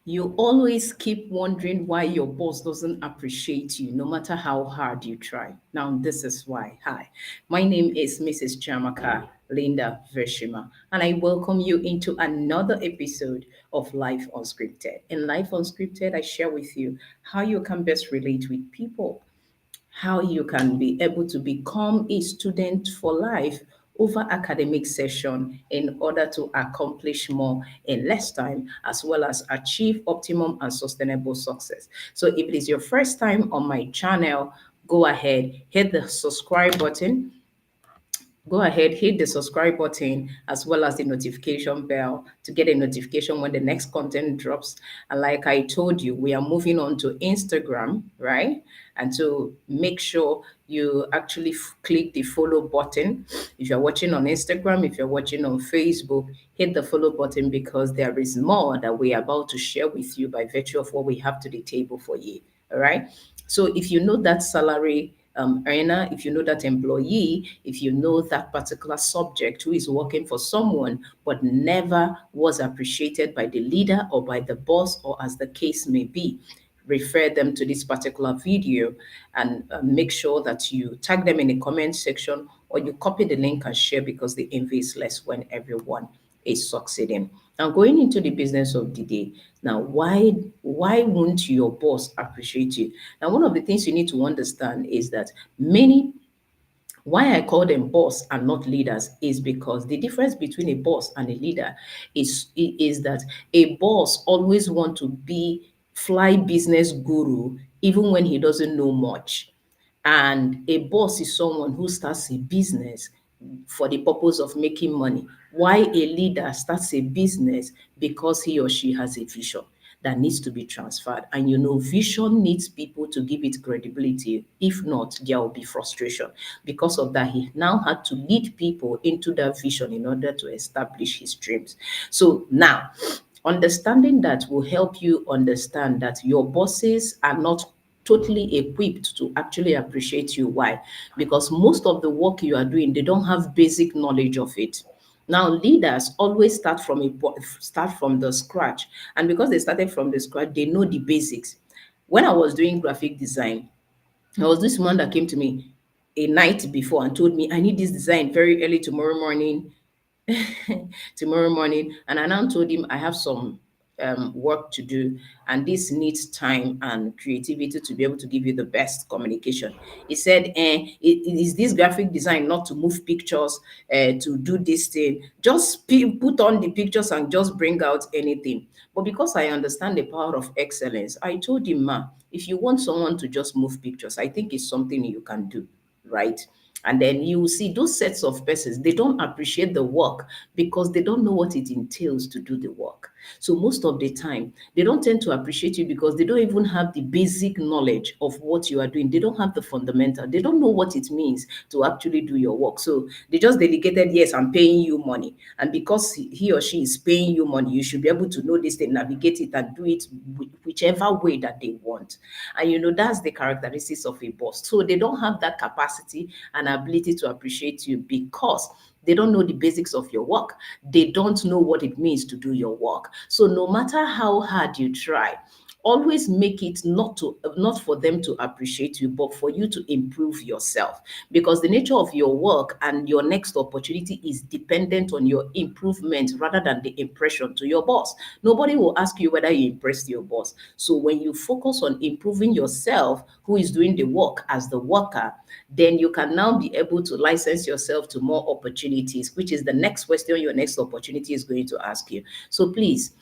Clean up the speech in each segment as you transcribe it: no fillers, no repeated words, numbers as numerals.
You always keep wondering why your boss doesn't appreciate you, no matter how hard you try. Now, this is why. Hi, my name is Mrs. Chiamaka Linda Vershima, and I welcome you into another episode of Life Unscripted. In Life Unscripted, I share with you how you can best relate with people, how you can be able to become a student for life over academic session in order to accomplish more in less time as well as achieve optimum and sustainable success. So if it is your first time on my channel, go ahead, hit the subscribe button, go ahead, hit the subscribe button as well as the notification bell to get a notification when the next content drops. And like I told you, we are moving on to Instagram, right? And to make sure you actually click the follow button. If you're watching on Instagram, if you're watching on Facebook, hit the follow button because there is more that we are about to share with you by virtue of what we have to the table for you. All right. So if you know that salary earner, if you know that employee, if you know that particular subject who is working for someone but never was appreciated by the leader or by the boss or as the case may be, refer them to this particular video and make sure that you tag them in the comment section or you copy the link and share because the envy is less when everyone is succeeding. Now, going into the business of the day. Now, why won't your boss appreciate you? Now, one of the things you need to understand is that many why I call them boss and not leaders is because the difference between a boss and a leader is that a boss always want to be fly business guru even when he doesn't know much. And a boss is someone who starts a business for the purpose of making money. Why a leader starts a business because he or she has a vision that needs to be transferred. And vision needs people to give it credibility. If not, there will be frustration. Because of that, he now had to lead people into that vision in order to establish his dreams. So now, understanding that will help you understand that your bosses are not totally equipped to actually appreciate you. Why? Because most of the work you are doing, they don't have basic knowledge of it. Now, leaders always start from the scratch, and because they started from the scratch, they know the basics. When I was doing graphic design, there was this man that came to me a night before and told me, I need this design very early tomorrow morning. Tomorrow morning. And I now told him I have some work to do, and this needs time and creativity to be able to give you the best communication. He said, is this graphic design not to move pictures, to do this thing? Just put on the pictures and just bring out anything. But because I understand the power of excellence, I told him, ma, if you want someone to just move pictures, I think it's something you can do, right? And then you will see those sets of persons, they don't appreciate the work because they don't know what it entails to do the work. So most of the time, they don't tend to appreciate you because they don't even have the basic knowledge of what you are doing. They don't have the fundamental. They don't know what it means to actually do your work. So they just delegated, yes, I'm paying you money. And because he or she is paying you money, you should be able to know this thing, navigate it, and do it whichever way that they want. And that's the characteristics of a boss. So they don't have that capacity and ability to appreciate you because they don't know the basics of your work. They don't know what it means to do your work. So no matter how hard you try, always make it not for them to appreciate you, but for you to improve yourself, because the nature of your work and your next opportunity is dependent on your improvement rather than the impression to your boss. Nobody will ask you whether you impressed your boss. So when you focus on improving yourself, who is doing the work as the worker, then you can now be able to license yourself to more opportunities, which is the next question your next opportunity is going to ask you. So please,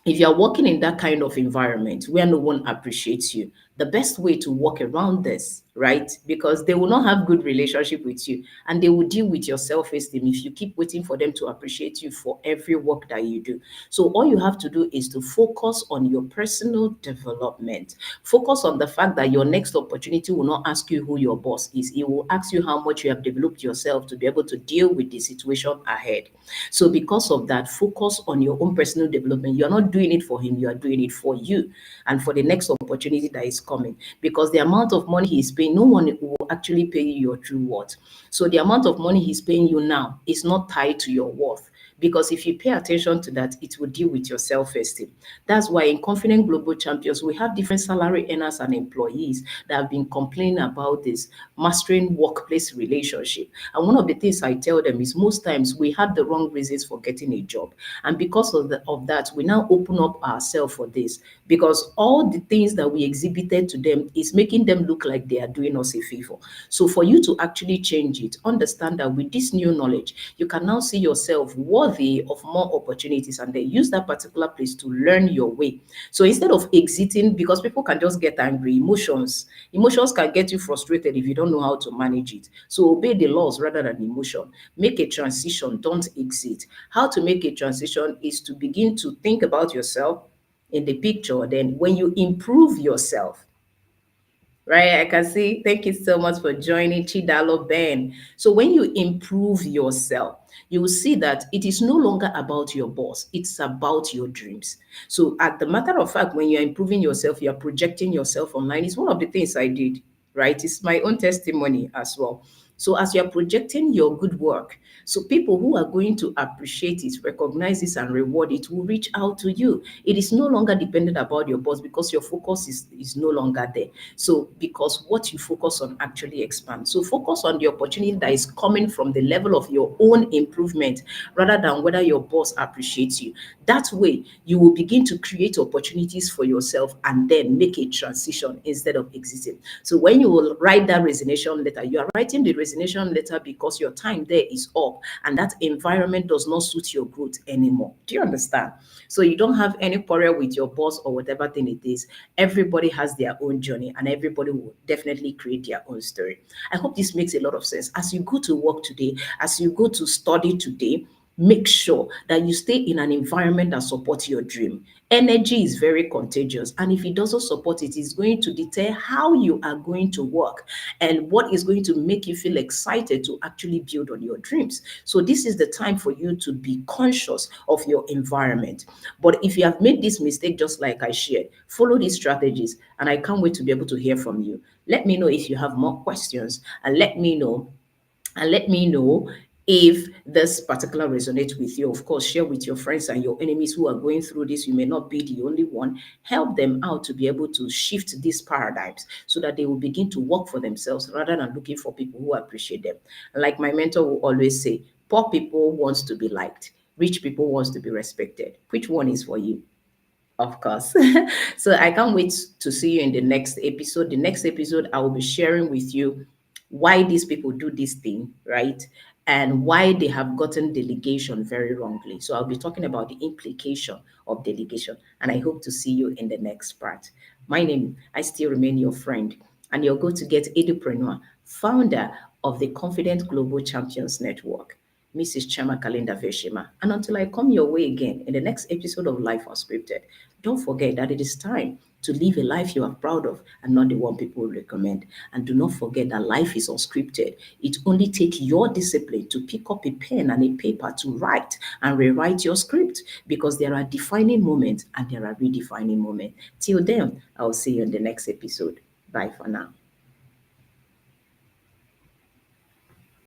if you're working in that kind of environment where no one appreciates you, the best way to work around this, right? Because they will not have good relationship with you and they will deal with your self-esteem if you keep waiting for them to appreciate you for every work that you do. So all you have to do is to focus on your personal development. Focus on the fact that your next opportunity will not ask you who your boss is. It will ask you how much you have developed yourself to be able to deal with the situation ahead. So because of that, focus on your own personal development. You're not doing it for him, you are doing it for you and for the next opportunity that is coming. Because the amount of money he is paying, no one will actually pay you your true worth. So the amount of money he's paying you now is not tied to your worth. because if you pay attention to that, it will deal with your self-esteem. That's why in Confident Global Champions, we have different salary earners and employees that have been complaining about this mastering workplace relationship. And one of the things I tell them is most times we had the wrong reasons for getting a job. And because of that, we now open up ourselves for this, because all the things that we exhibited to them is making them look like they are doing us a favor. So for you to actually change it, understand that with this new knowledge, you can now see yourself worthy of more opportunities and then use that particular place to learn your way. So instead of exiting, because people can just get angry, emotions can get you frustrated if you don't know how to manage it. So obey the laws rather than emotion. Make a transition, don't exit. How to make a transition is to begin to think about yourself in the picture. Then when you improve yourself, right? I can see. Thank you so much for joining, Chidalo Ben. So when you improve yourself, you will see that it is no longer about your boss. It's about your dreams. So at the matter of fact, when you're improving yourself, you're projecting yourself online. It's one of the things I did, right? It's my own testimony as well. So as you're projecting your good work, so people who are going to appreciate it, recognize this, and reward it will reach out to you. It is no longer dependent about your boss because your focus is no longer there. So because what you focus on actually expands. So focus on the opportunity that is coming from the level of your own improvement rather than whether your boss appreciates you. That way, you will begin to create opportunities for yourself and then make a transition instead of exiting. So when you will write that resignation letter, you are writing the resignation letter because your time there is up and that environment does not suit your growth anymore. Do you understand? So you don't have any quarrel with your boss or whatever thing it is. Everybody has their own journey and everybody will definitely create their own story. I hope this makes a lot of sense. As you go to work today, as you go to study today, make sure that you stay in an environment that supports your dream. Energy is very contagious, and if it doesn't support it, it's going to deter how you are going to work and what is going to make you feel excited to actually build on your dreams. So this is the time for you to be conscious of your environment. But if you have made this mistake, just like I shared, follow these strategies, and I can't wait to be able to hear from you. Let me know if you have more questions, and let me know if this particular resonates with you. Of course, share with your friends and your enemies who are going through this. You may not be the only one. Help them out to be able to shift these paradigms so that they will begin to work for themselves rather than looking for people who appreciate them. Like my mentor will always say, poor people wants to be liked, rich people wants to be respected. Which one is for you? Of course. So I can't wait to see you in the next episode. The next episode, I will be sharing with you why these people do this thing, right? And why they have gotten delegation very wrongly. So I'll be talking about the implication of delegation. And I hope to see you in the next part. My name, I still remain your friend. And you're going to get Edupreneur, founder of the Confident Global Champions Network, Mrs. 𝗟𝗏𝗃𝗃𝗃. And until I come your way again in the next episode of Life Unscripted, don't forget that it is time to live a life you are proud of and not the one people recommend. And do not forget that life is unscripted. It only takes your discipline to pick up a pen and a paper to write and rewrite your script, because there are defining moments and there are redefining moments. Till then, I'll see you in the next episode. Bye for now.